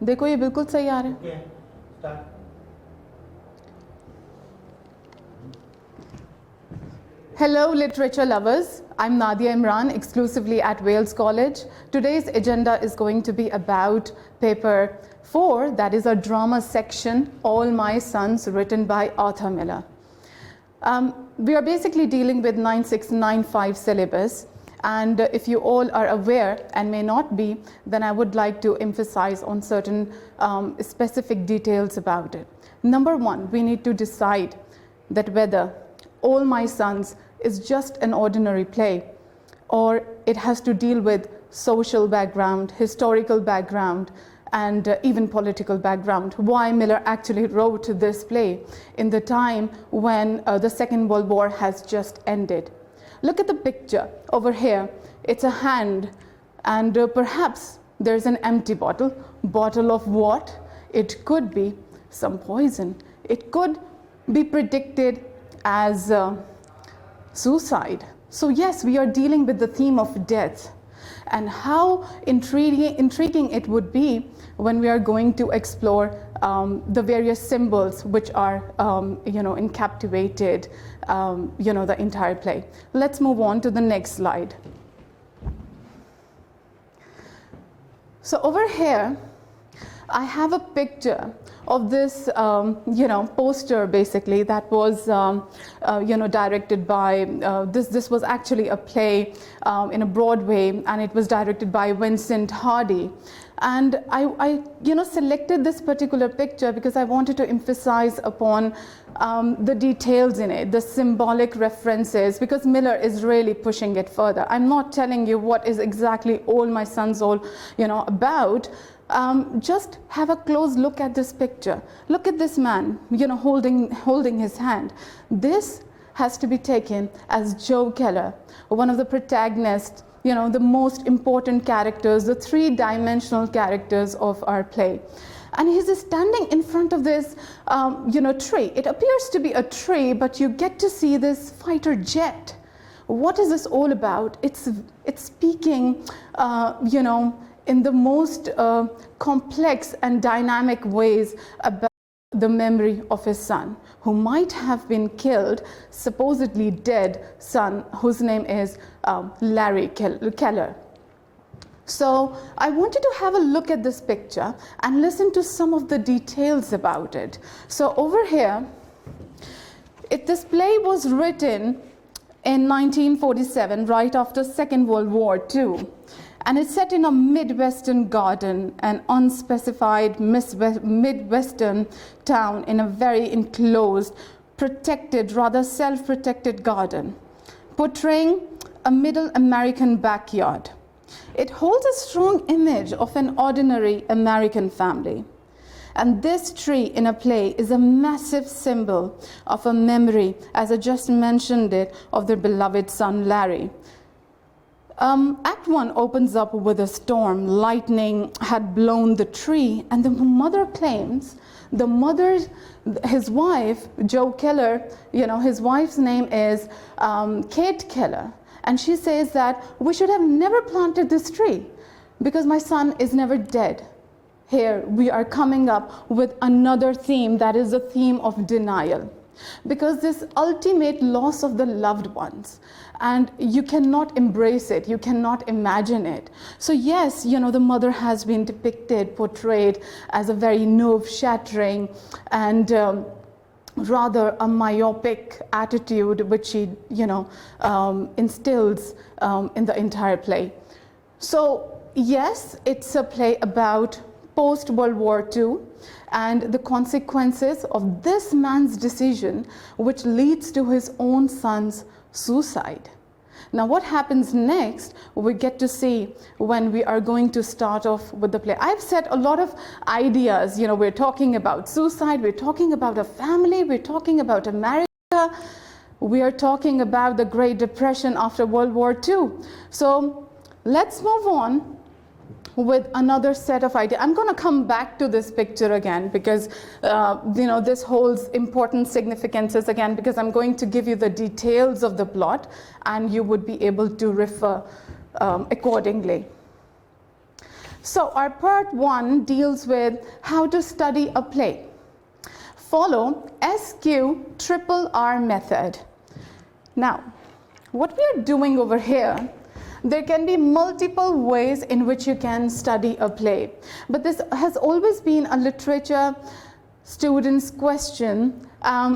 देखो ये बिल्कुल सही आ रहा है. Okay, start. Hello, literature lovers. I'm Nadia Imran, exclusively at Wales College. Today's agenda is going to be about paper 4, that is a drama section, All My Sons, written by Arthur Miller. We are basically dealing with 9695 syllabus. And if you all are aware and may not be, then I would like to emphasize on certain specific details about it. Number one, we need to decide that whether All My Sons is just an ordinary play, or it has to deal with social background, historical background, and even political background. Why Miller actually wrote this play in the time when the Second World War has just ended. Look at the picture over here. It's a hand, and perhaps there's an empty bottle. Bottle of what? It could be some poison. It could be predicted as suicide. So yes, we are dealing with the theme of death, and how intriguing it would be when we are going to explore the various symbols which are encapsulated the entire play. Let's move on to the next slide. So over here I have a picture of this poster basically that was directed by this was actually a play in a Broadway, and it was directed by Vincent Hardy. And I selected this particular picture because I wanted to emphasize upon the details in it, the symbolic references, because Miller is really pushing it further. I'm not telling you what is exactly All My Sons all about. Just have a close look at this picture. Look at this man, holding his hand. This has to be taken as Joe Keller, one of the protagonists, the most important characters, the three-dimensional characters of our play. And he's standing in front of this, tree. It appears to be a tree, but you get to see this fighter jet. What is this all about? It's speaking, in the most complex and dynamic ways about the memory of his son, who might have been killed, supposedly dead son, whose name is Larry Keller. So I wanted to have a look at this picture and listen to some of the details about it. So over here, this play was written in 1947, right after Second World War II. And it's set in a Midwestern garden, an unspecified Midwestern town in a very enclosed, protected, rather self-protected garden, portraying a middle American backyard. It holds a strong image of an ordinary American family. And this tree in a play is a massive symbol of a memory, as I just mentioned it, of their beloved son, Larry. Act 1 opens up with a storm. Lightning had blown the tree, and the mother claims, his wife, Joe Keller, his wife's name is Kate Keller, and she says that we should have never planted this tree because my son is never dead. Here we are coming up with another theme, that is the theme of denial. Because this ultimate loss of the loved ones, and you cannot embrace it, you cannot imagine it. So yes, the mother has been depicted, portrayed as a very nerve-shattering and rather a myopic attitude which she instills in the entire play. So yes, it's a play about post-World War II and the consequences of this man's decision, which leads to his own son's suicide. Now what happens next, we get to see when we are going to start off with the play. I've set a lot of ideas, we're talking about suicide, we're talking about a family, we're talking about America, we are talking about the Great Depression after World War II. So let's move on with another set of ideas. I'm going to come back to this picture again because this holds important significances again, because I'm going to give you the details of the plot and you would be able to refer accordingly. So our part 1 deals with how to study a play. Follow SQRRR method. Now, what we are doing over here, there can be multiple ways in which you can study a play, but this has always been a literature student's question.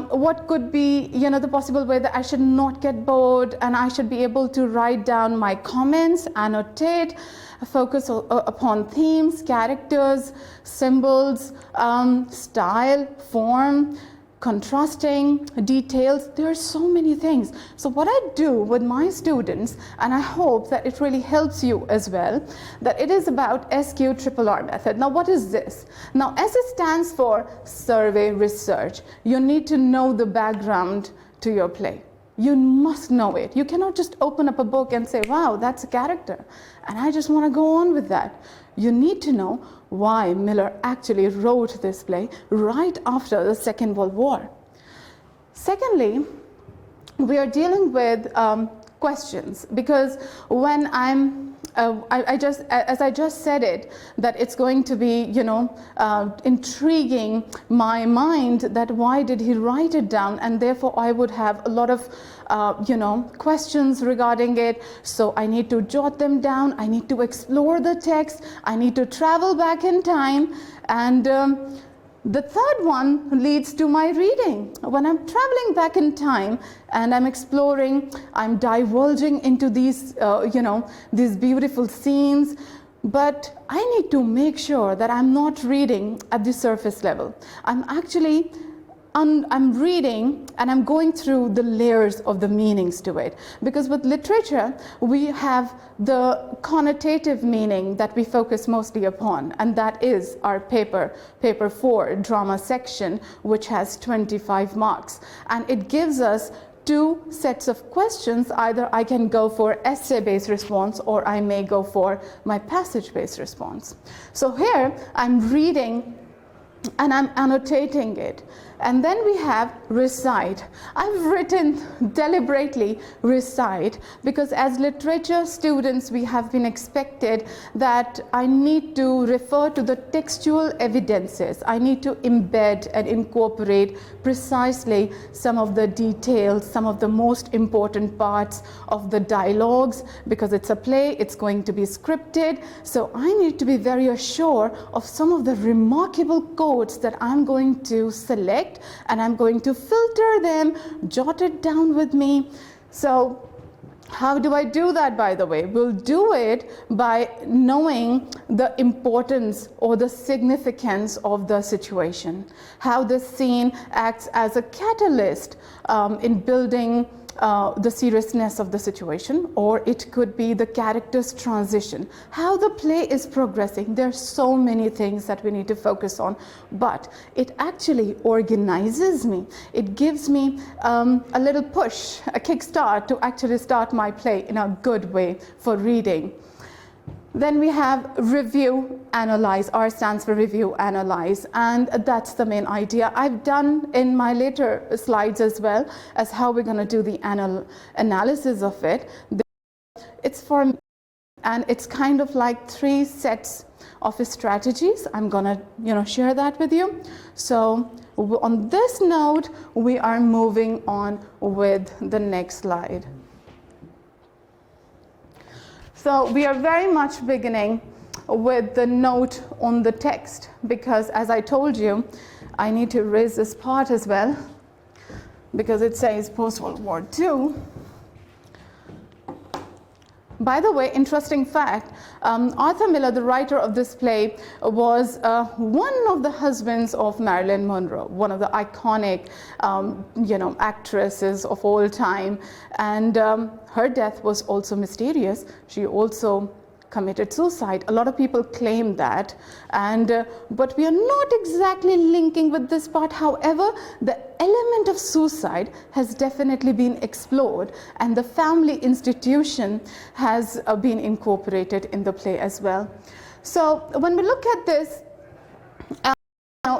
What could be, the possible way that I should not get bored and I should be able to write down my comments, annotate, focus upon themes, characters, symbols, style, form, contrasting, details. There are so many things. So what I do with my students, and I hope that it really helps you as well, that it is about SQRRR method. Now what is this? Now S stands for survey research. You need to know the background to your play. You must know it. You cannot just open up a book and say, wow, that's a character, and I just want to go on with that. You need to know why Miller actually wrote this play right after the Second World War. Secondly, we are dealing with questions, because when as I just said it, that it's going to be, intriguing my mind that why did he write it down, and therefore I would have a lot of, questions regarding it. So I need to jot them down. I need to explore the text. I need to travel back in time. And the third one leads to my reading. When I'm traveling back in time and I'm exploring, I'm divulging into these, these beautiful scenes, but I need to make sure that I'm not reading at the surface level. I'm reading and I'm going through the layers of the meanings to it, because with literature we have the connotative meaning that we focus mostly upon, and that is our paper 4 drama section, which has 25 marks, and it gives us 2 sets of questions. Either I can go for essay-based response, or I may go for my passage-based response. So here I'm reading and I'm annotating it. And then we have recite. I've written deliberately recite, because as literature students we have been expected that I need to refer to the textual evidences. I need to embed and incorporate precisely some of the details, some of the most important parts of the dialogues, because it's a play, it's going to be scripted. So I need to be very assured of some of the remarkable quotes that I'm going to select, and I'm going to filter them, jot it down with me. So how do I do that, by the way? We'll do it by knowing the importance or the significance of the situation, how the scene acts as a catalyst in building the seriousness of the situation, or it could be the character's transition, how the play is progressing. There are so many things that we need to focus on, but it actually organizes me. It gives me a little push, a kickstart to actually start my play in a good way for reading. Then we have review, analyze. R stands for review, analyze, and that's the main idea. I've done in my later slides as well as how we're going to do the analysis of it. It's for me, and it's kind of like 3 sets of strategies. I'm going to share that with you. So on this note, we are moving on with the next slide. So we are very much beginning with the note on the text, because as I told you, I need to erase this part as well, because it says post-World War II. By the way, interesting fact, Arthur Miller, the writer of this play, was one of the husbands of Marilyn Monroe, one of the iconic actresses of all time, and her death was also mysterious. She also committed suicide. A lot of people claim that, and but we are not exactly linking with this part. However, the element of suicide has definitely been explored, and the family institution has been incorporated in the play as well. So when we look at this,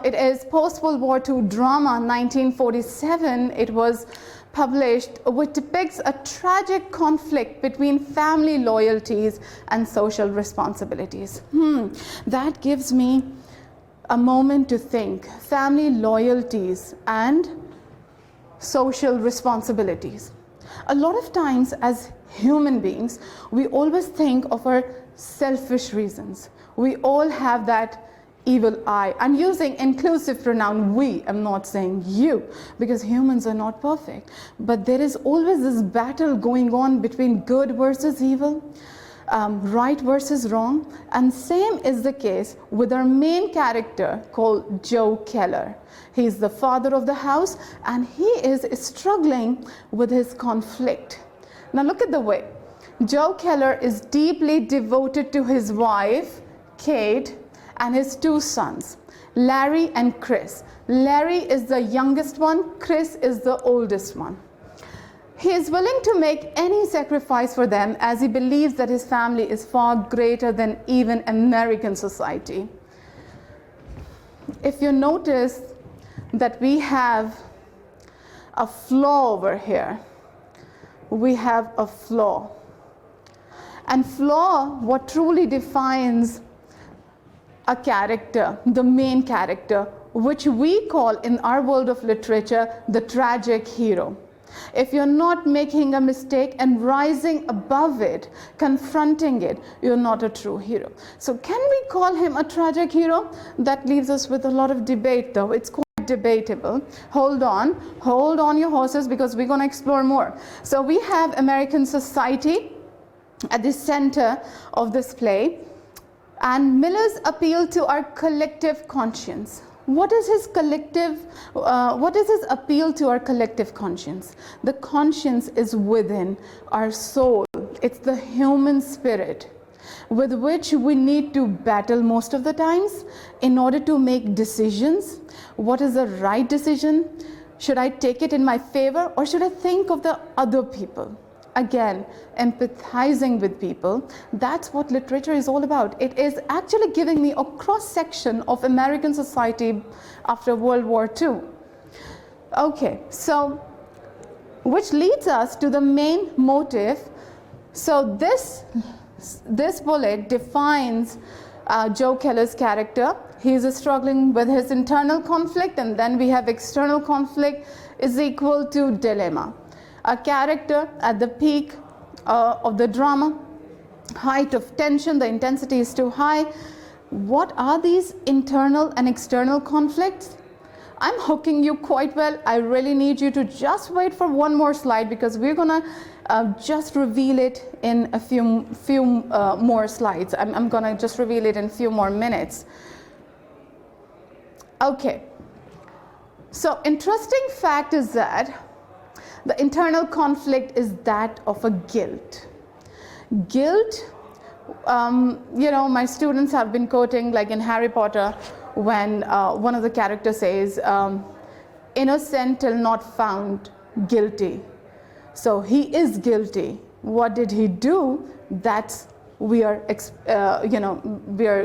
it is post-World War II drama, 1947. It was published, which depicts a tragic conflict between family loyalties and social responsibilities. That gives me a moment to think. Family loyalties and social responsibilities. A lot of times as human beings, we always think of our selfish reasons. We all have that evil eye. I'm using inclusive pronoun we, I'm not saying you, because humans are not perfect. But there is always this battle going on between good versus evil, right versus wrong. And same is the case with our main character called Joe Keller. He's the father of the house and he is struggling with his conflict. Now look at the way. Joe Keller is deeply devoted to his wife, Kate, and his two sons, Larry and Chris. Larry is the youngest one, Chris is the oldest one. He is willing to make any sacrifice for them as he believes that his family is far greater than even American society. If you notice that we have a flaw over here, we have a flaw. And flaw, what truly defines a character, the main character, which we call in our world of literature the tragic hero. If you're not making a mistake and rising above it, confronting it, you're not a true hero. So can we call him a tragic hero? That leaves us with a lot of debate though. It's quite debatable. Hold on your horses because we're going to explore more. So we have American society at the center of this play, and Miller's appeal to our collective conscience. What is his appeal to our collective conscience? The conscience is within our soul. It's the human spirit with which we need to battle most of the times in order to make decisions. What is the right decision? Should I take it in my favor or should I think of the other people? Again, empathizing with people, that's what literature is all about. It is actually giving me a cross-section of American society after World War II. Okay, so, which leads us to the main motive. So this bullet defines Joe Keller's character. He's struggling with his internal conflict, and then we have external conflict is equal to dilemma. A character at the peak of the drama, height of tension, the intensity is too high. What are these internal and external conflicts? I'm hooking you quite well. I really need you to just wait for one more slide because we're gonna just reveal it in a few more slides. I'm gonna just reveal it in a few more minutes. Okay, so interesting fact is that the internal conflict is that of a guilt. Guilt, my students have been quoting, like in Harry Potter, when one of the characters says, innocent till not found guilty. So he is guilty. What did he do? That's we are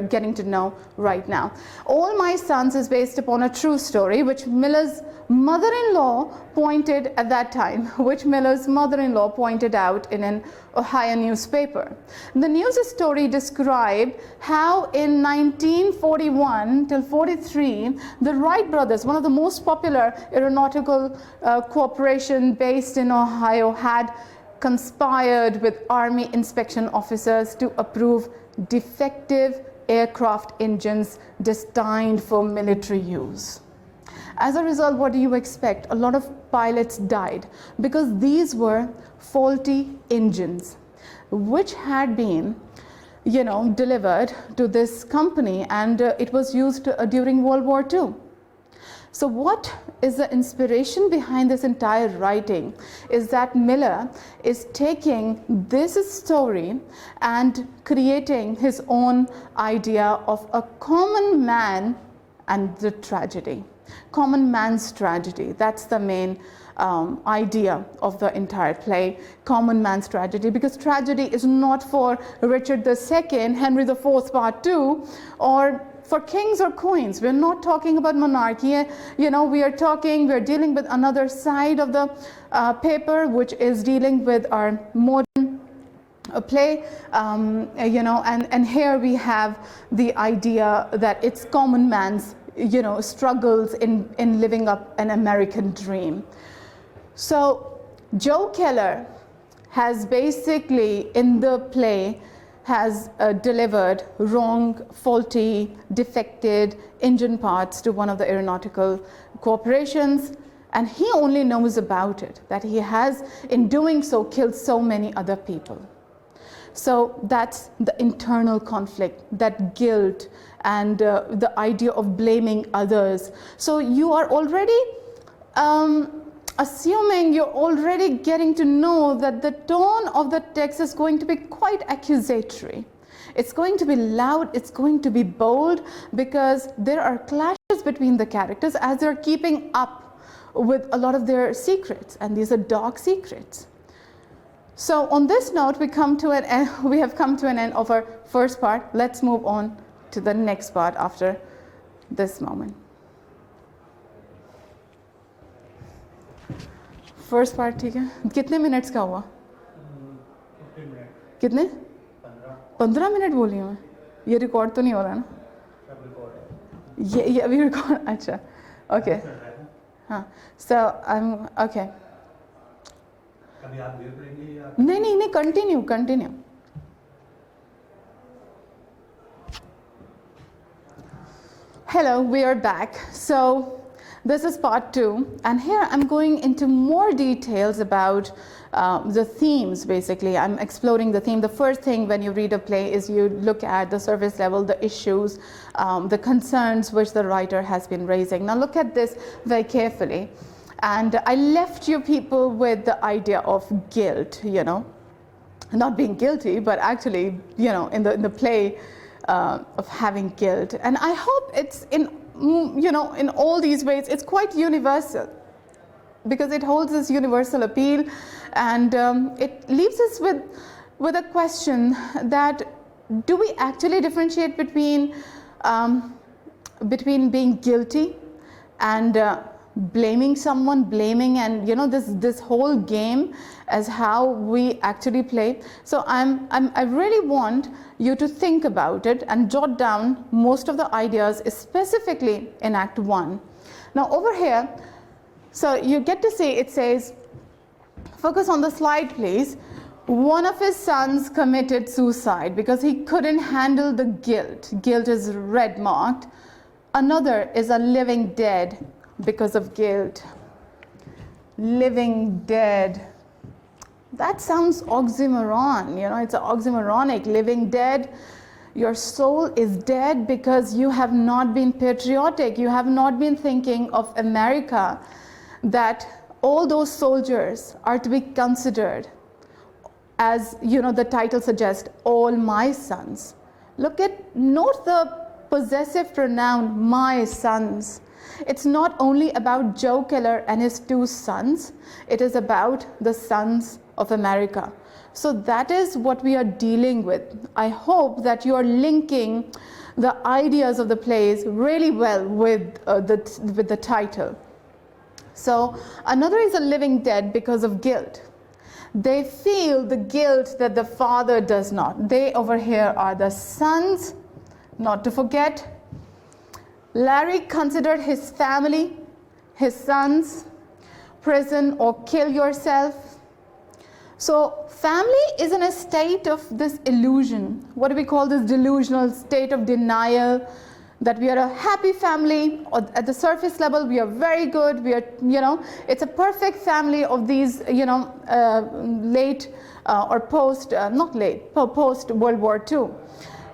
getting to know right now. All My Sons is based upon a true story, which Miller's mother-in-law pointed at that time, which Miller's mother-in-law pointed out in an Ohio newspaper. The news story described how in 1941 till 43, the Wright brothers, one of the most popular aeronautical corporation based in Ohio, had conspired with Army inspection officers to approve defective aircraft engines destined for military use. As a result, what do you expect? A lot of pilots died because these were faulty engines which had been delivered to this company, and it was used during World War II. So what is the inspiration behind this entire writing is that Miller is taking this story and creating his own idea of a common man and the tragedy. Common man's tragedy. That's the main idea of the entire play, common man's tragedy, because tragedy is not for Richard II, Henry IV Part II, or for kings or queens. We're not talking about monarchy. We're dealing with another side of the paper, which is dealing with our modern play, and here we have the idea that it's common man's, struggles in living up an American dream. So Joe Keller has basically, in the play, has delivered wrong, faulty, defected engine parts to one of the aeronautical corporations, and he only knows about it, that he has, in doing so, killed so many other people. So that's the internal conflict, that guilt, and the idea of blaming others. So you are already assuming, you're already getting to know that the tone of the text is going to be quite accusatory. It's going to be loud, it's going to be bold, because there are clashes between the characters as they're keeping up with a lot of their secrets, and these are dark secrets. So on this note, we have come to an end of our first part. Let's move on to the next part after this moment. First part, ठीक है? कितने minutes का हुआ? 15 minutes. कितने? 15 minutes बोली हूँ मैं. ये record तो नहीं हो रहा ना? ये अभी record, अच्छा. Okay. हाँ. So I'm okay. नहीं, continue. Hello, we are back. So this is part 2, and here I'm going into more details about the themes. Basically, I'm exploring the theme. The first thing when you read a play is you look at the surface level, the issues, the concerns which the writer has been raising. Now look at this very carefully. And I left you people with the idea of guilt, not being guilty, but actually, in the play of having guilt. And I hope it's in all these ways, it's quite universal, because it holds this universal appeal, and it leaves us with a question that, do we actually differentiate between being guilty and blaming someone, and this whole game as how we actually play? So I really want you to think about it and jot down most of the ideas, specifically in Act 1. Now over here, so you get to see, it says, focus on the slide please. One of his sons committed suicide because he couldn't handle the guilt. Guilt is red marked. Another is a living dead because of guilt. Living dead. That sounds oxymoron, it's oxymoronic. Living dead. Your soul is dead because you have not been patriotic. You have not been thinking of America, that all those soldiers are to be considered as, the title suggests, all my sons. Note the possessive pronoun, my sons. It's not only about Joe Keller and his 2 sons, it is about the sons of America. So that is what we are dealing with. I hope that you are linking the ideas of the plays really well with the title. So another is a living dead because of guilt. They feel the guilt that the father does not. They over here are the sons, not to forget. Larry considered his family, his sons, prison or kill yourself. So family is in a state of this illusion. What do we call this delusional state of denial? That we are a happy family, or at the surface level we are very good, we are, it's a perfect family of these, late or post, not late, post World War II.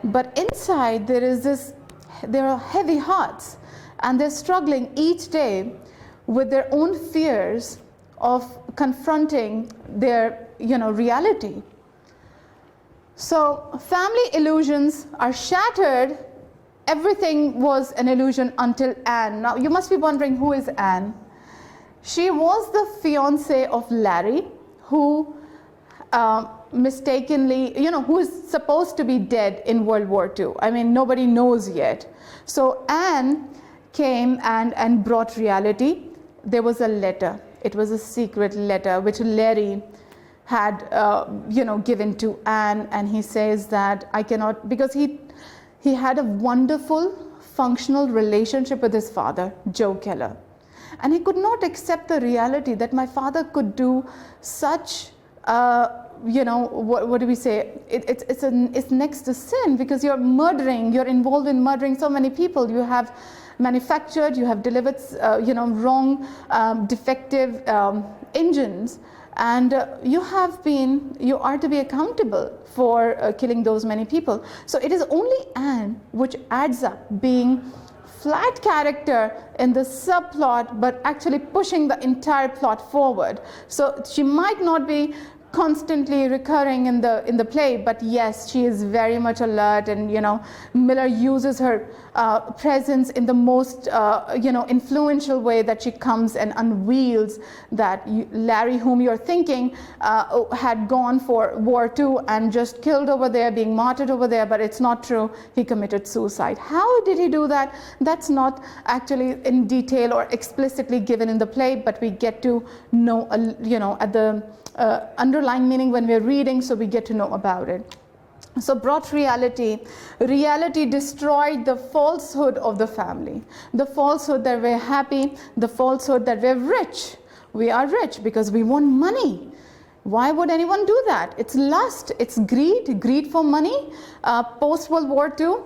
But inside there are heavy hearts, and they're struggling each day with their own fears of confronting their, reality. So family illusions are shattered. Everything was an illusion until Anne. Now you must be wondering, who is Anne? She was the fiancée of Larry, who mistakenly, who is supposed to be dead in World War II. I mean, nobody knows yet. So Anne came and brought reality. There was a letter. It was a secret letter which Larry had, given to Anne, and he says that I cannot, because he had a wonderful, functional relationship with his father, Joe Keller, and he could not accept the reality that my father could do such. What do we say? It's next to sin, because you're involved in murdering so many people. You have manufactured, you have delivered, wrong, defective engines, and you are to be accountable for killing those many people. So it is only Anne which adds up being flat character in the subplot, but actually pushing the entire plot forward. So she might not be constantly recurring in the play, but yes, she is very much alert, and Miller uses her presence in the most influential way, that she comes and unveils that Larry, whom you're thinking had gone for War II and just killed over there, being martyred over there, but it's not true. He committed suicide. How did he do that? That's not actually in detail or explicitly given in the play, but we get to know at the underlying meaning when we're reading, so we get to know about it. So brought reality destroyed the falsehood of the family, the falsehood that we're happy, the falsehood that we're rich. We are rich because we want money. Why would anyone do that? It's lust, it's greed for money. Post-World War II,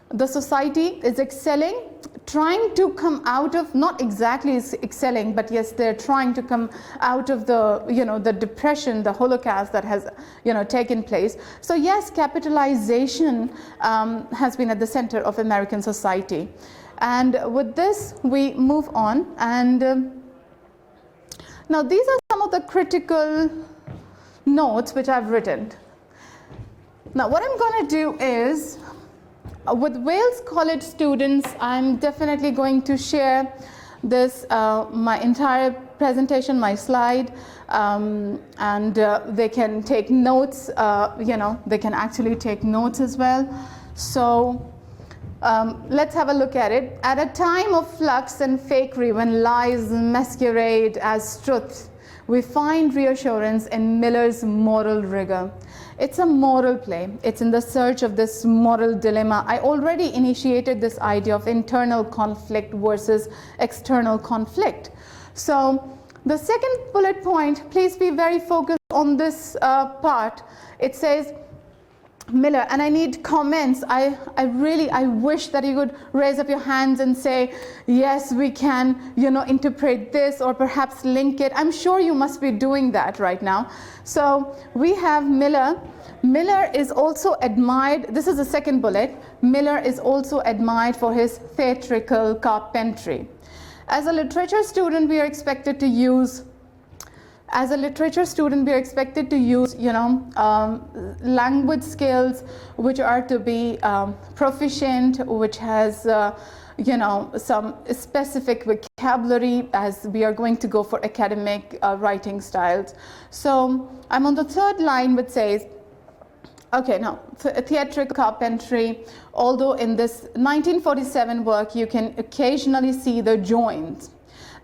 the society is excelling, trying to come out of, not exactly excelling, but yes, they're trying to come out of the depression, the Holocaust that has taken place. So yes, capitalization has been at the center of American society. And with this, we move on. And now these are some of the critical notes which I've written. Now what I'm going to do is, with Wales College students, I'm definitely going to share this, my entire presentation, my slide, and they can take notes, they can actually take notes as well. So let's have a look at it. At a time of flux and fakery, when lies masquerade as truth, we find reassurance in Miller's moral rigor. It's a moral play. It's in the search of this moral dilemma. I already initiated this idea of internal conflict versus external conflict. So the second bullet point, please be very focused on this part. It says, Miller, and I need comments. I wish that you could raise up your hands and say, yes, we can, interpret this, or perhaps link it. I'm sure you must be doing that right now. So we have Miller. Miller is also admired, this is the second bullet, Miller is also admired for his theatrical carpentry. As a literature student, we are expected to use language skills which are to be proficient, which has some specific vocabulary, as we are going to go for academic writing styles. So I'm on the third line, which says, okay, now theatrical carpentry, although in this 1947 work you can occasionally see the joints.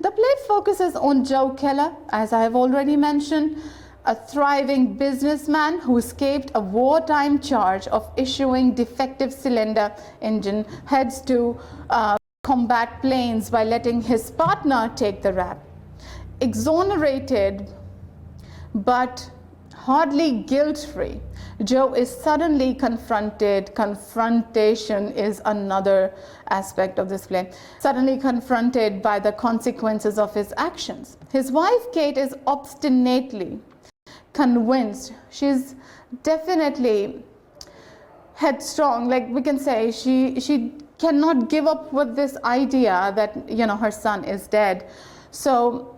The play focuses on Joe Keller, as I have already mentioned, a thriving businessman who escaped a wartime charge of issuing defective cylinder engine heads to combat planes by letting his partner take the rap. Exonerated but hardly guilt-free, Joe is suddenly confronted. Confrontation is another aspect of this play. Suddenly confronted by the consequences of his actions. His wife, Kate, is obstinately convinced. She's definitely headstrong, like we can say. She cannot give up with this idea that, her son is dead. So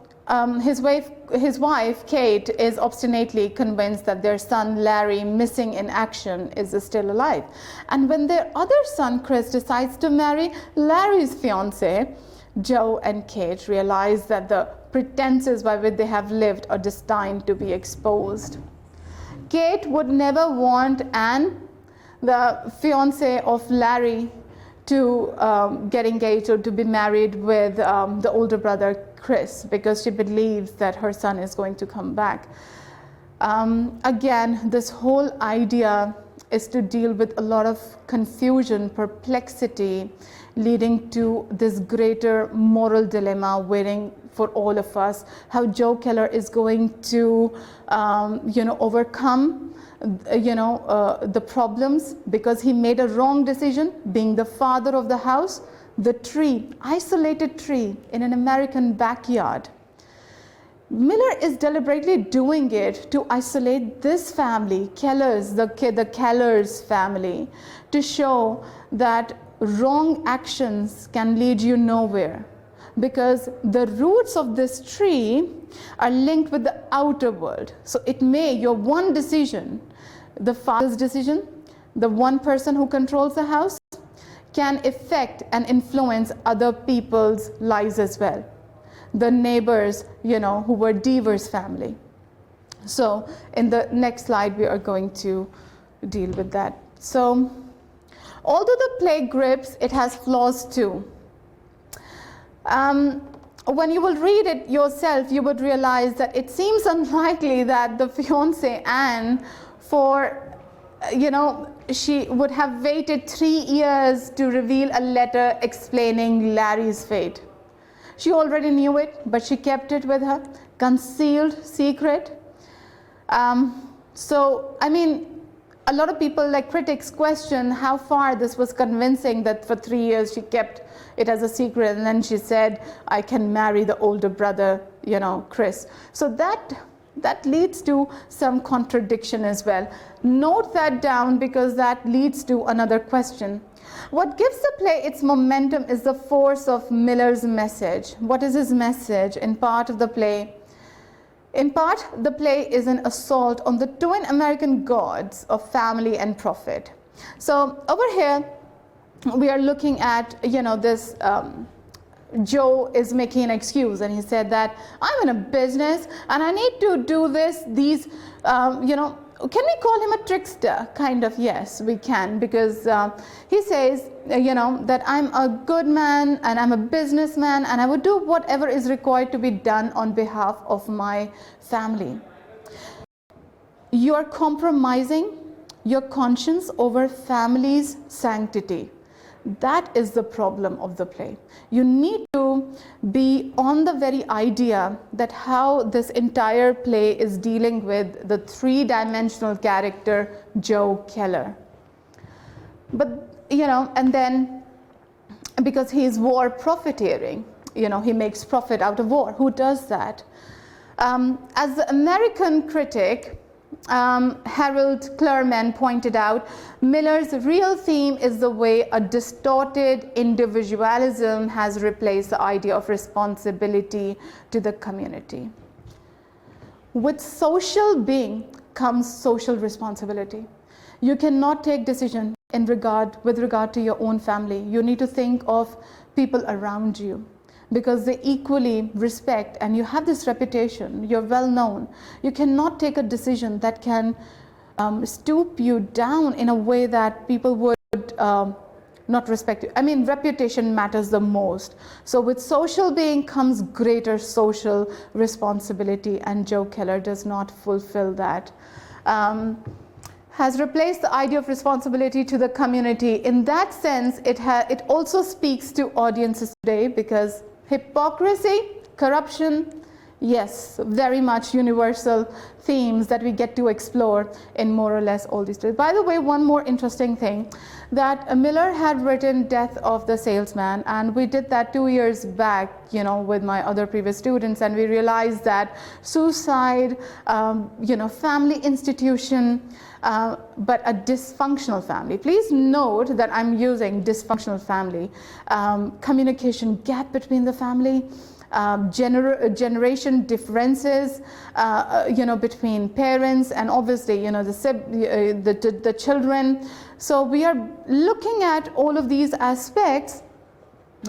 his wife, Kate, is obstinately convinced that their son, Larry, missing in action, is still alive. And when their other son, Chris, decides to marry Larry's fiancée, Joe and Kate realize that the pretenses by which they have lived are destined to be exposed. Kate would never want Anne, the fiance of Larry, to get engaged or to be married with the older brother Chris, because she believes that her son is going to come back. Again, this whole idea is to deal with a lot of confusion, perplexity, leading to this greater moral dilemma waiting for all of us. How Joe Keller is going to, overcome, the problems because he made a wrong decision, being the father of the house, the tree, isolated tree in an American backyard. Miller is deliberately doing it to isolate this family, Keller's, the Keller's family, to show that wrong actions can lead you nowhere, because the roots of this tree are linked with the outer world. So it may, your one decision, the father's decision, the one person who controls the house, can affect and influence other people's lives as well. The neighbors, who were Deaver's family. So in the next slide, we are going to deal with that. So although the play grips, it has flaws too. When you will read it yourself, you would realize that it seems unlikely that the fiancée Anne, she would have waited 3 years to reveal a letter explaining Larry's fate. She already knew it, but she kept it with her, concealed, secret. A lot of people, like critics, question how far this was convincing, that for 3 years she kept it as a secret, and then she said, I can marry the older brother, Chris. So that leads to some contradiction as well. Note that down, because that leads to another question. What gives the play its momentum is the force of Miller's message. What is his message in part of the play? In part, the play is an assault on the twin American gods of family and profit. So over here, we are looking at, this Joe is making an excuse, and he said that I'm in a business and I need to do these, can we call him a trickster? Kind of, yes, we can, because he says, that I'm a good man and I'm a businessman and I would do whatever is required to be done on behalf of my family. You are compromising your conscience over family's sanctity. That is the problem of the play. You need to be on the very idea that how this entire play is dealing with the three-dimensional character Joe Keller. But, and then because he is war profiteering, he makes profit out of war. Who does that? As the American critic, Harold Clurman pointed out, Miller's real theme is the way a distorted individualism has replaced the idea of responsibility to the community. With social being comes social responsibility. You cannot take decision with regard to your own family. You need to think of people around you, because they equally respect, and you have this reputation, you're well known. You cannot take a decision that can stoop you down in a way that people would not respect you. Reputation matters the most. So with social being comes greater social responsibility, and Joe Keller does not fulfill that. Has replaced the idea of responsibility to the community. In that sense, it also speaks to audiences today, because hypocrisy, corruption, yes, very much universal themes that we get to explore in more or less all these days. By the way, one more interesting thing, that Miller had written Death of the Salesman, and we did that 2 years back, with my other previous students, and we realized that suicide, family institution, but a dysfunctional family. Please note that I'm using dysfunctional family. Communication gap between the family, generation differences, between parents, and obviously, the children. So we are looking at all of these aspects,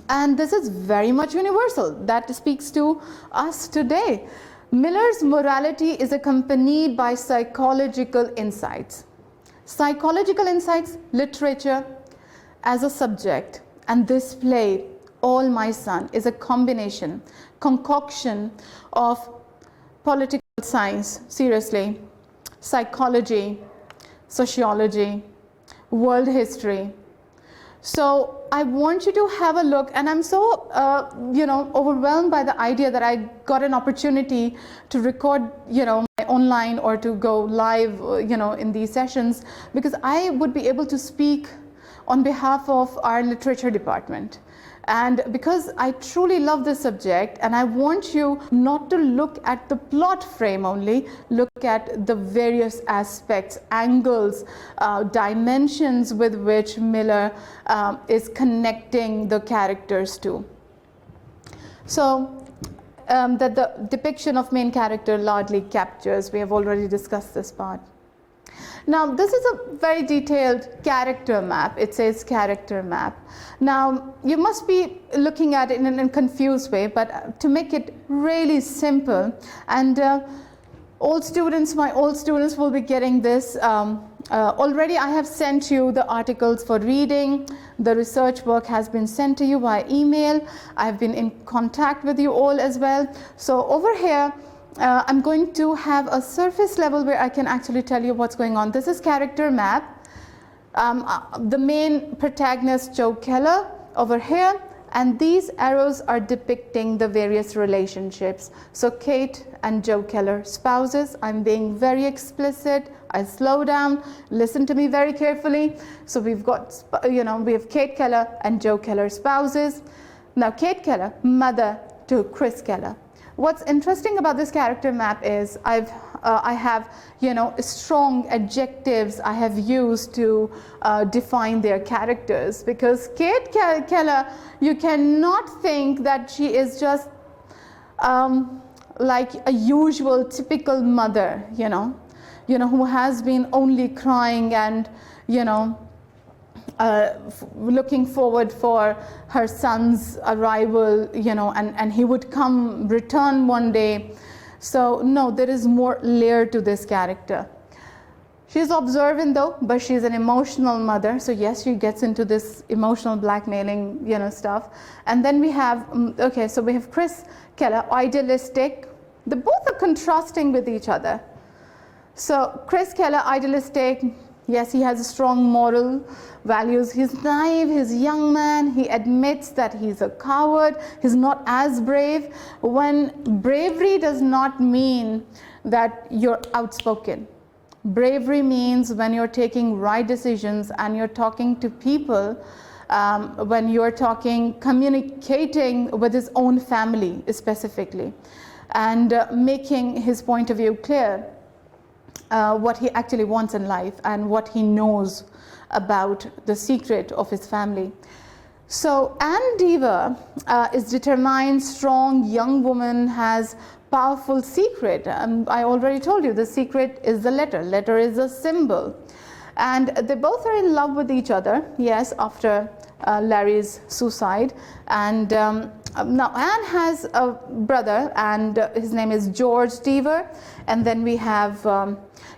and this is very much universal. That speaks to us today. Miller's morality is accompanied by psychological insights. Psychological insights, literature as a subject, and this play, All My Son, is a combination, concoction of political science, seriously, psychology, sociology, world history. So I want you to have a look, and I'm so overwhelmed by the idea that I got an opportunity to record online or to go live in these sessions, because I would be able to speak on behalf of our literature department. And because I truly love this subject, and I want you not to look at the plot frame only, look at the various aspects, angles, dimensions with which Miller is connecting the characters to. So that the depiction of main character largely captures, we have already discussed this part. Now, this is a very detailed character map. It says character map. Now, you must be looking at it in a confused way, but to make it really simple, and my old students will be getting this. Already I have sent you the articles for reading. The research work has been sent to you by email. I have been in contact with you all as well. So over here, I'm going to have a surface level where I can actually tell you what's going on. This is character map. The main protagonist, Joe Keller, over here, and these arrows are depicting the various relationships. So Kate and Joe Keller, spouses. I'm being very explicit. I slow down. Listen to me very carefully. So we've got, we have Kate Keller and Joe Keller, spouses. Now Kate Keller, mother to Chris Keller. What's interesting about this character map is I have strong adjectives I have used to define their characters, because Kate Keller, you cannot think that she is just like a usual typical mother, who has been only crying and looking forward for her son's arrival, and he would return one day. So no, there is more layer to this character. She's observant though, but she's an emotional mother. So yes, she gets into this emotional blackmailing, stuff. And then we have, so we have Chris Keller, idealistic. They both are contrasting with each other. So Chris Keller, idealistic. Yes, he has strong moral values. He's naive, he's a young man. He admits that he's a coward. He's not as brave. When bravery does not mean that you're outspoken. Bravery means when you're taking right decisions and you're talking to people, when you're communicating with his own family specifically, and making his point of view clear. What he actually wants in life and what he knows about the secret of his family. So Anne Deaver is determined, strong, young woman, has powerful secret. I already told you the secret is the letter. Letter is a symbol. And they both are in love with each other, yes, after Larry's suicide. And now Anne has a brother, and his name is George Deaver. And then we have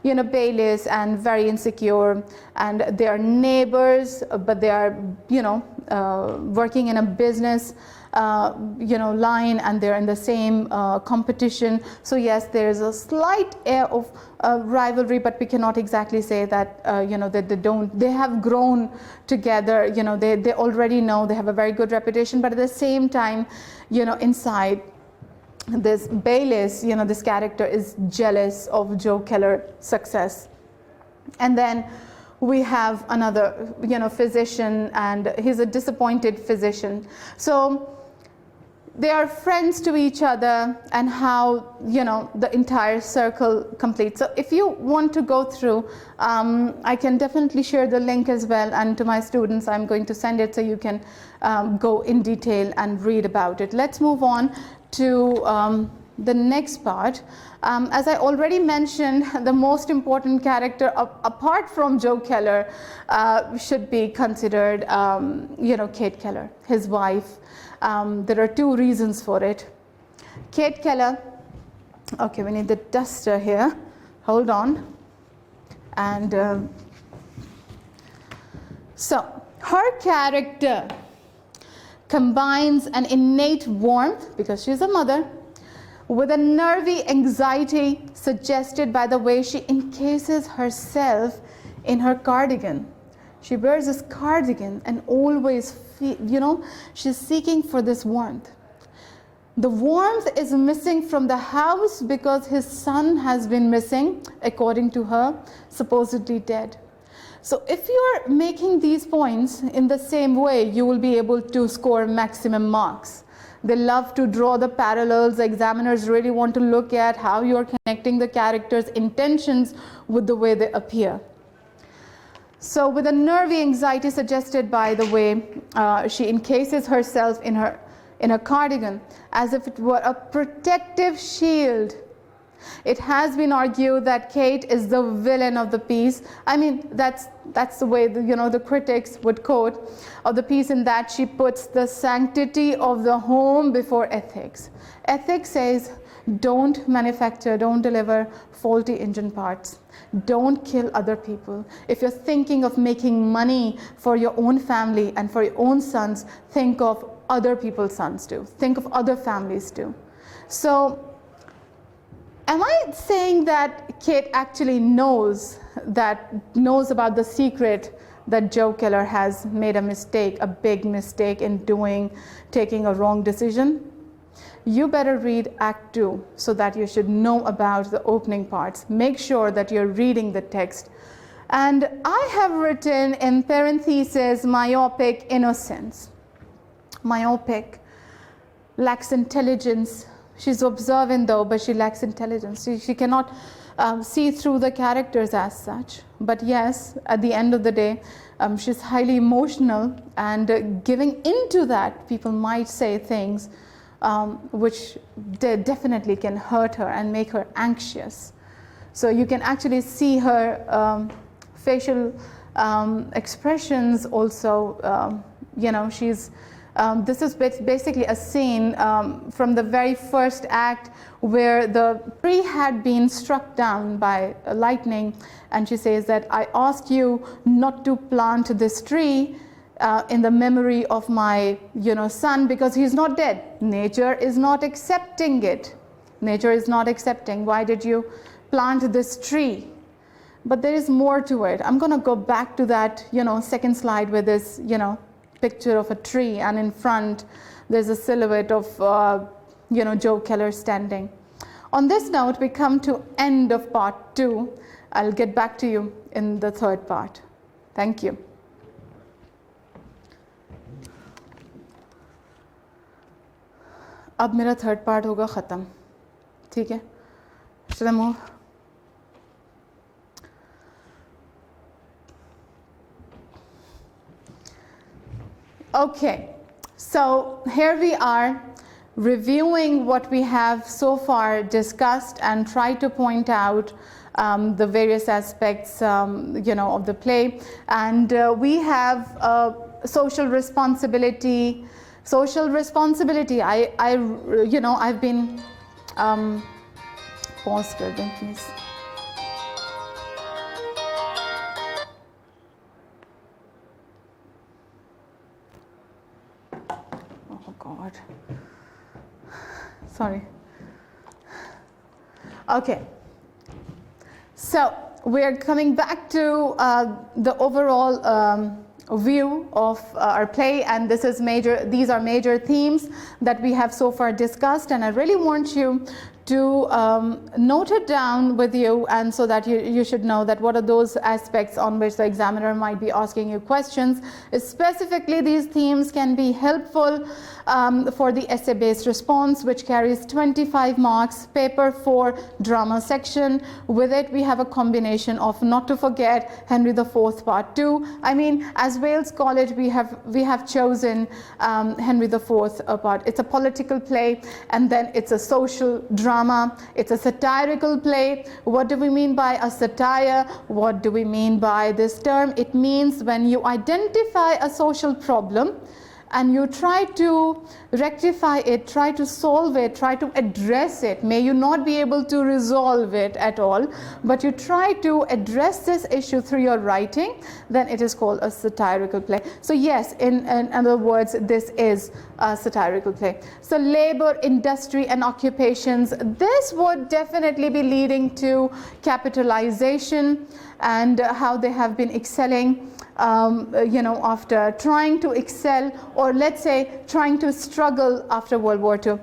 Baylis, and very insecure, and they are neighbors, but they are working in a business line, and they're in the same competition. So yes, there is a slight air of rivalry, but we cannot exactly say that that they have grown together. They already know, they have a very good reputation, but at the same time, inside, this Baylis, this character is jealous of Joe Keller's success. And then we have another, physician, and he's a disappointed physician. So they are friends to each other, and how, the entire circle completes. So if you want to go through, I can definitely share the link as well, and to my students, I'm going to send it so you can go in detail and read about it. Let's move on to the next part. As I already mentioned, the most important character apart from Joe Keller should be considered, Kate Keller, his wife. There are two reasons for it. Kate Keller Okay, we need the duster here. Hold on. And so her character combines an innate warmth, because she's a mother, with a nervy anxiety suggested by the way she encases herself in her cardigan. She wears this cardigan and always, she's seeking for this warmth. The warmth is missing from the house because his son has been missing, according to her, supposedly dead. So if you're making these points in the same way, you will be able to score maximum marks. They love to draw the parallels. The examiners really want to look at how you're connecting the characters' intentions with the way they appear. So with a nervy anxiety suggested by the way she encases herself in a cardigan, as if it were a protective shield. It has been argued that Kate is the villain of the piece. I mean, that's the way the critics would quote of the piece, in that she puts the sanctity of the home before ethics. Ethics says, don't manufacture, don't deliver faulty engine parts. Don't kill other people. If you're thinking of making money for your own family and for your own sons, think of other people's sons too. Think of other families too. So, am I saying that Kate actually knows about the secret that Joe Keller has made a mistake, a big mistake in taking a wrong decision? You better read Act 2 so that you should know about the opening parts. Make sure that you're reading the text. And I have written in parentheses, myopic innocence. Myopic, lacks intelligence. She's observant though, but she lacks intelligence. She cannot see through the characters as such. But yes, at the end of the day, she's highly emotional, and giving into that, people might say things which definitely can hurt her and make her anxious. So you can actually see her facial expressions also. She's this is basically a scene from the very first act where the tree had been struck down by lightning, and she says that I asked you not to plant this tree in the memory of my son, because he's not dead. Nature is not accepting it. Nature is not accepting. Why did you plant this tree? But there is more to it. I'm going to go back to that second slide with this picture of a tree, and in front there's a silhouette of Joe Keller standing. On this note, we come to end of part 2. I'll get back to you in the third part. Thank you. अब मेरा third part होगा ख़त्म, ठीक है? Should I move? Okay, so here we are reviewing what we have so far discussed and try to point out the various aspects of the play. And we have social responsibility. I've been pause kar dein please. Oh God. Sorry. Okay. So we're coming back to the overall view of our play, and these are major themes that we have so far discussed, and I really want you to note it down with you, and so that you should know that what are those aspects on which the examiner might be asking you questions. Specifically, these themes can be helpful for the essay-based response, which carries 25 marks, paper 4 drama section. With it, we have a combination of, not to forget, Henry IV Part 2. I mean, as Wales College, we have chosen Henry IV part. It's a political play, and then it's a social drama. It's a satirical play. What do we mean by a satire? What do we mean by this term? It means when you identify a social problem and you try to rectify it, try to solve it, try to address it. May you not be able to resolve it at all, but you try to address this issue through your writing, then it is called a satirical play. So yes, in other words, this is a satirical play. So labor, industry, and occupations, this would definitely be leading to capitalization and how they have been excelling, after trying to excel, or let's say trying to struggle after World War II.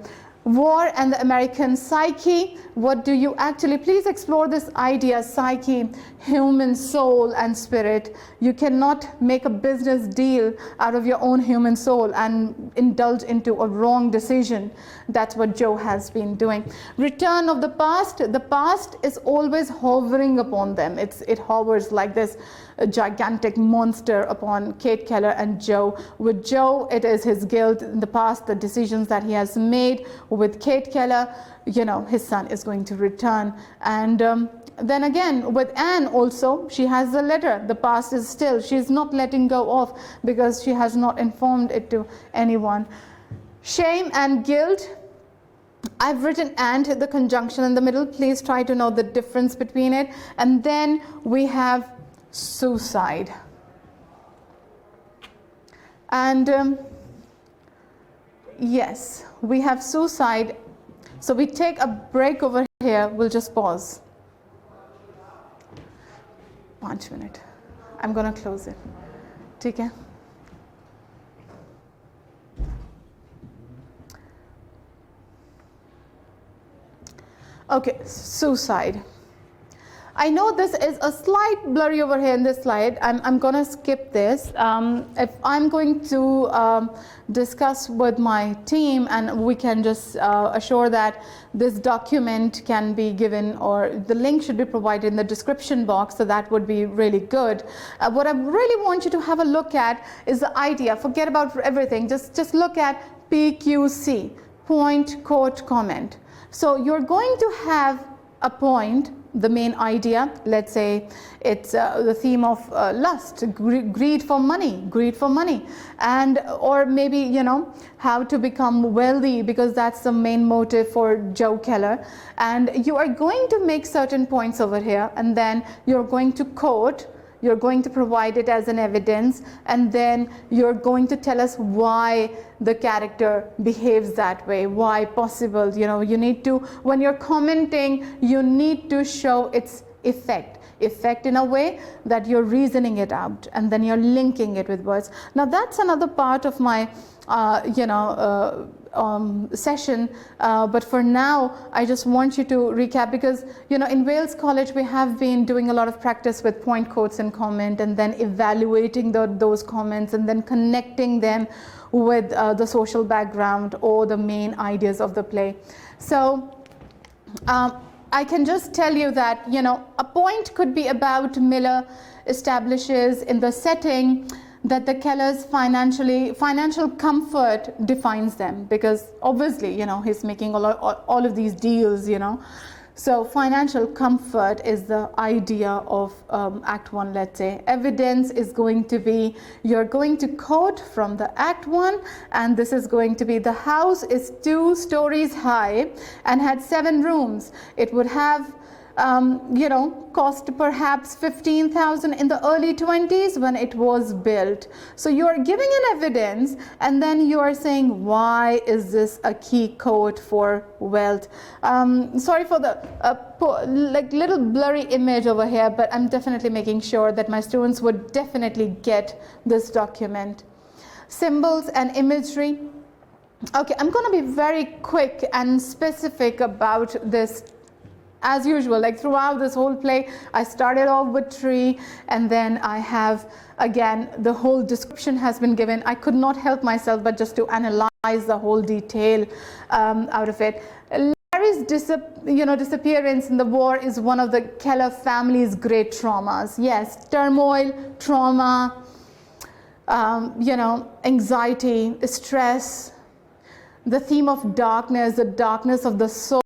War and the American psyche. What do you actually, please explore this idea, psyche, human soul and spirit. You cannot make a business deal out of your own human soul and indulge into a wrong decision. That's what Joe has been doing. Return of the past. The past is always hovering upon them. It hovers like this gigantic monster upon Kate Keller and Joe. With Joe, it is his guilt in the past, the decisions that he has made. With Kate Keller, his son is going to return. And then again, with Anne also, she has the letter. The past is still, she's not letting go of because she has not informed it to anyone. Shame and guilt. I've written and, the conjunction in the middle. Please try to know the difference between it. And then we have suicide. And yes, we have suicide. So we take a break over here. We'll just pause. 1 minute. I'm going to close it. Take care. Okay, suicide. I know this is a slight blurry over here in this slide. I'm going to skip this. If I'm going to discuss with my team, and we can just assure that this document can be given, or the link should be provided in the description box, so that would be really good. What I really want you to have a look at is the idea. Forget about everything. Just look at PQC, point, quote, comment. So you're going to have a point, the main idea. Let's say it's the theme of lust, greed for money, and or maybe how to become wealthy, because that's the main motive for Joe Keller. And you are going to make certain points over here, and then you're going to quote. You're going to provide it as an evidence, and then you're going to tell us why the character behaves that way, why possible. You need to, when you're commenting, you need to show its effect in a way that you're reasoning it out, and then you're linking it with words. Now that's another part of my session, but for now I just want you to recap, because in Wales College we have been doing a lot of practice with point, quotes, and comment, and then evaluating those comments, and then connecting them with the social background or the main ideas of the play. So I can just tell you that a point could be about Miller establishes in the setting that the Keller's financial comfort defines them, because obviously he's making all of these deals. So financial comfort is the idea of Act 1, let's say. Evidence is going to be, you're going to quote from the Act 1, and this is going to be, the house is 2 stories high and had 7 rooms. It would have cost perhaps 15,000 in the early 20s when it was built. So you are giving an evidence, and then you are saying, why is this a key quote for wealth? Sorry for the little blurry image over here, but I'm definitely making sure that my students would definitely get this document. Symbols and imagery. Okay, I'm going to be very quick and specific about this. As usual, like throughout this whole play, I started off with tree, and then I have, again, the whole description has been given. I could not help myself but just to analyze the whole detail out of it. Larry's disappearance in the war is one of the Keller family's great traumas. Yes, turmoil, trauma, anxiety, stress, the theme of darkness, the darkness of the soul.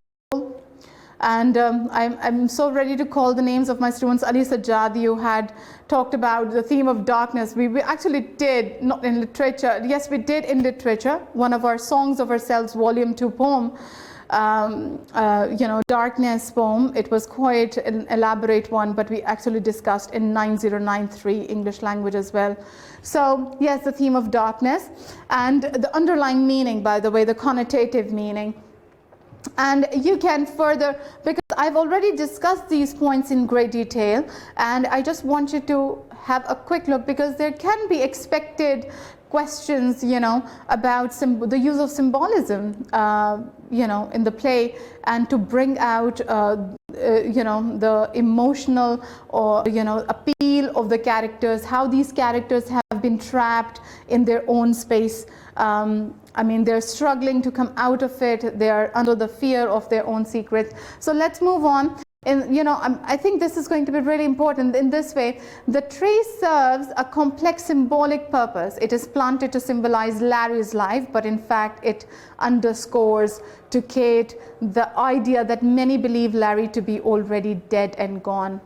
And I'm so ready to call the names of my students. Ali Sajjad, you had talked about the theme of darkness. We actually did, not in literature. Yes, we did in literature. One of our Songs of Ourselves, Volume 2 poem, Darkness poem. It was quite an elaborate one, but we actually discussed in 9093 English language as well. So yes, the theme of darkness and the underlying meaning, by the way, the connotative meaning. And you can further, because I've already discussed these points in great detail, and I just want you to have a quick look, because there can be expected questions, about the use of symbolism, in the play, and to bring out, the emotional or, appeal of the characters, how these characters have been trapped in their own space. They're struggling to come out of it. They are under the fear of their own secrets. So let's move on. And I think this is going to be really important. In this way, the tree serves a complex symbolic purpose. It is planted to symbolize Larry's life, but in fact it underscores to Kate the idea that many believe Larry to be already dead and gone.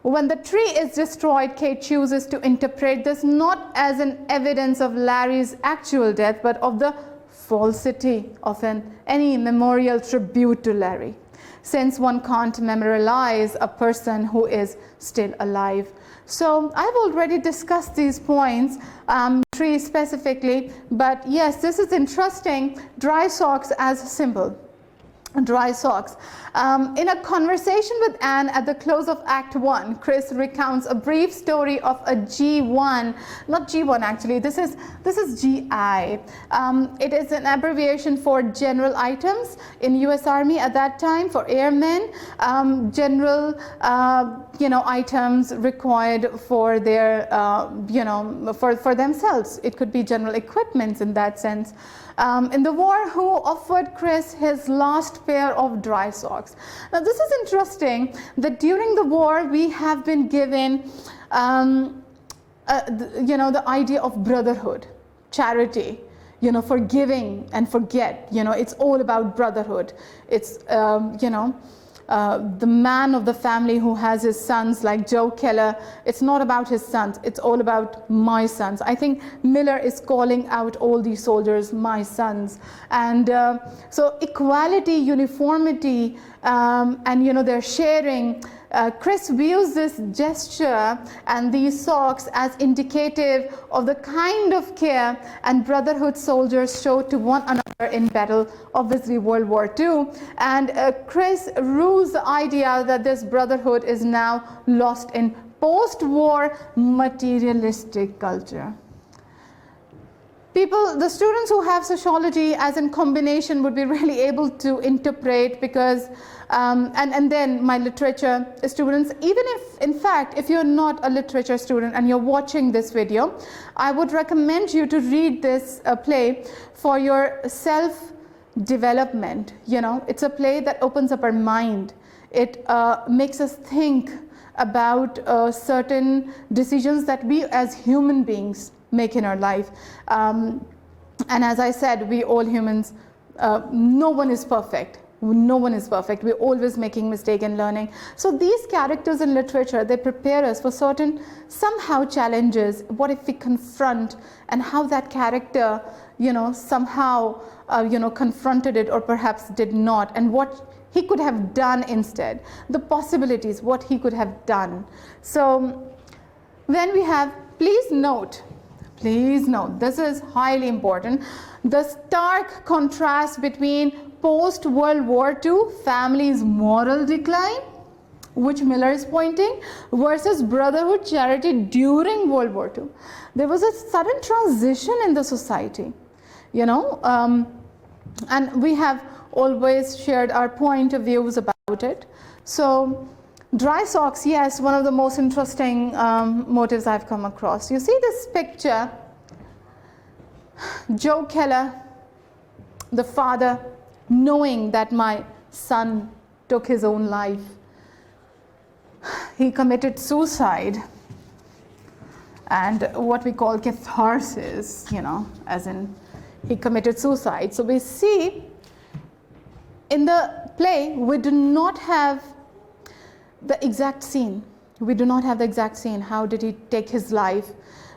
When the tree is destroyed, Kate chooses to interpret this not as an evidence of Larry's actual death, but of the falsity of any memorial tribute to Larry, since one can't memorialize a person who is still alive. So I've already discussed these points, tree specifically, but yes, this is interesting. Dry socks as a symbol. Dry socks. In a conversation with Anne at the close of Act 1, Chris recounts a brief story of a G1, not G1 actually, this is GI. It is an abbreviation for general items in US Army at that time, for airmen, general items required for their, for themselves. It could be general equipments in that sense. In the war, who offered Chris his last pair of dry socks? Now this is interesting, that during the war we have been given the idea of brotherhood, charity, forgiving and forget. It's all about brotherhood. It's the man of the family who has his sons, like Joe Keller, it's not about his sons, it's all about my sons. I think Miller is calling out all these soldiers, my sons. And so equality, uniformity, and they're sharing. Chris views this gesture and these socks as indicative of the kind of care and brotherhood soldiers show to one another in battle, obviously World War II. And Chris rules the idea that this brotherhood is now lost in post-war materialistic culture. The students who have sociology as in combination would be really able to interpret, because and then my literature students, even if, in fact, if you're not a literature student and you're watching this video, I would recommend you to read this play for your self-development. It's a play that opens up our mind. It makes us think about certain decisions that we as human beings make in our life. And as I said, we all humans, no one is perfect. No one is perfect. We're always making mistakes and learning. So these characters in literature, they prepare us for certain somehow challenges. What if we confront, and how that character, somehow, confronted it or perhaps did not, and what he could have done instead. The possibilities, what he could have done. So then we have, please note, this is highly important, the stark contrast between post-World War II family's moral decline, which Miller is pointing, versus brotherhood charity during World War II. There was a sudden transition in the society, and we have always shared our point of views about it. So dry socks, yes, one of the most interesting motives I've come across. You see this picture, Joe Keller, the father, knowing that my son took his own life. He committed suicide, and what we call catharsis, as in he committed suicide. So we see in the play, we do not have the exact scene. We do not have the exact scene. How did he take his life?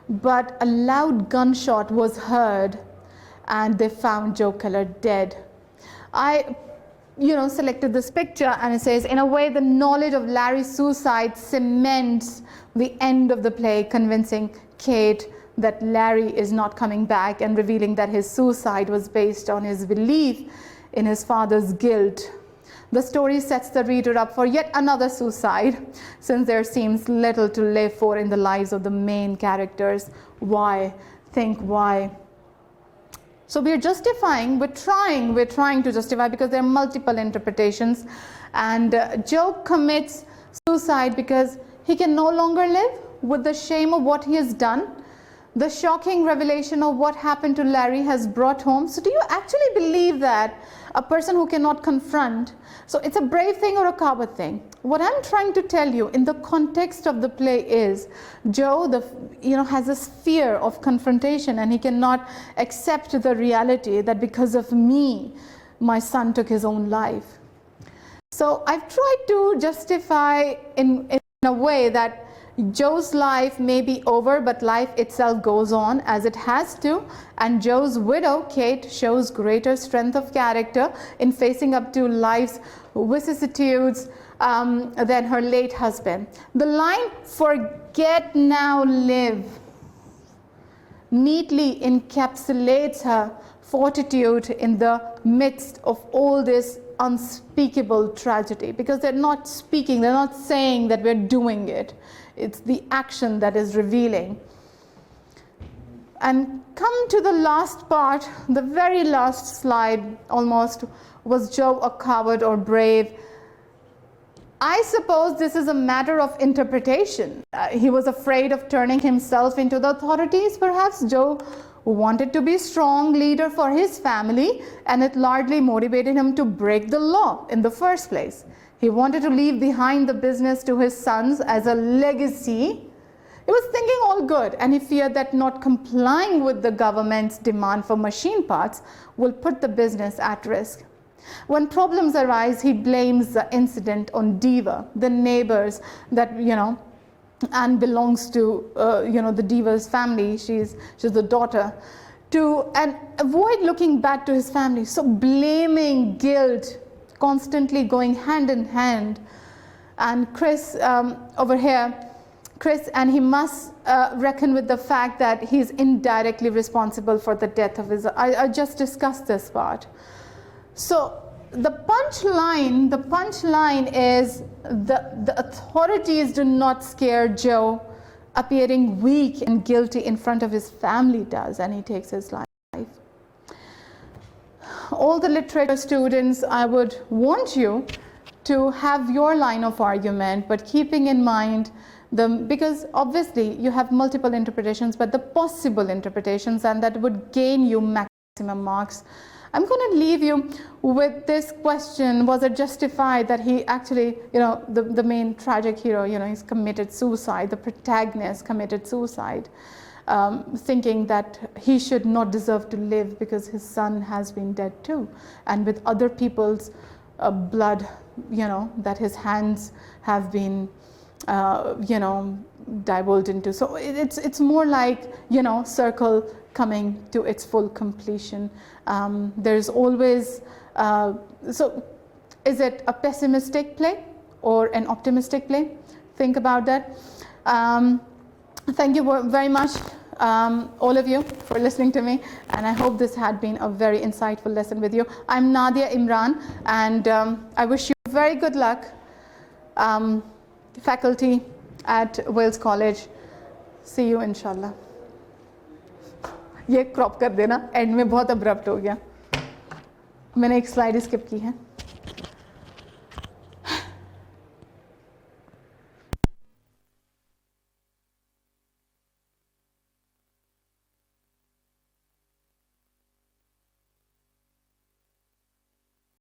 But a loud gunshot was heard and they found Joe Keller dead. I selected this picture, and it says, in a way, the knowledge of Larry's suicide cements the end of the play, convincing Kate that Larry is not coming back and revealing that his suicide was based on his belief in his father's guilt. The story sets the reader up for yet another suicide, since there seems little to live for in the lives of the main characters. Why? Think why. So we're justifying, we're trying to justify, because there are multiple interpretations. And Joe commits suicide because he can no longer live with the shame of what he has done. The shocking revelation of what happened to Larry has brought home. So do you actually believe that a person who cannot confront, so it's a brave thing or a coward thing? What I'm trying to tell you in the context of the play is Joe has this fear of confrontation, and he cannot accept the reality that because of me, my son took his own life. So I've tried to justify in a way that Joe's life may be over, but life itself goes on as it has to, and Joe's widow, Kate, shows greater strength of character in facing up to life's vicissitudes than her late husband. The line, "forget now, live," neatly encapsulates her fortitude in the midst of all this unspeakable tragedy, because they're not speaking, they're not saying that we're doing it. It's the action that is revealing. And come to the last part, the very last slide almost, was Joe a coward or brave? I suppose this is a matter of interpretation. He was afraid of turning himself into the authorities, perhaps. Joe wanted to be a strong leader for his family, and it largely motivated him to break the law in the first place. He wanted to leave behind the business to his sons as a legacy. He was thinking all good, and he feared that not complying with the government's demand for machine parts will put the business at risk. When problems arise, he blames the incident on Diva, the neighbors that, and belongs to, the Diva's family. She's the daughter. And avoid looking back to his family. So blaming, guilt, constantly going hand in hand. And Chris over here, and he must reckon with the fact that he's indirectly responsible for the death of his. I just discussed this part. So the punchline is the authorities do not scare Joe. Appearing weak and guilty in front of his family does, and he takes his life. All the literature students, I would want you to have your line of argument, but keeping in mind because obviously you have multiple interpretations, but the possible interpretations, and that would gain you maximum marks. I'm going to leave you with this question: was it justified that he actually, the main tragic hero, he's committed suicide, the protagonist committed suicide, thinking that he should not deserve to live because his son has been dead too, and with other people's blood, that his hands have been, divulged into. So it's more like, circle coming to its full completion. There's always, so is it a pessimistic play or an optimistic play? Think about that. Thank you very much, all of you, for listening to me, and I hope this had been a very insightful lesson with you. I'm Nadia Imran, and I wish you very good luck, faculty at Wales College. See you inshallah. ये crop कर देना, and में बहुत abrupt हो गया, मैंने एक slide skip की है.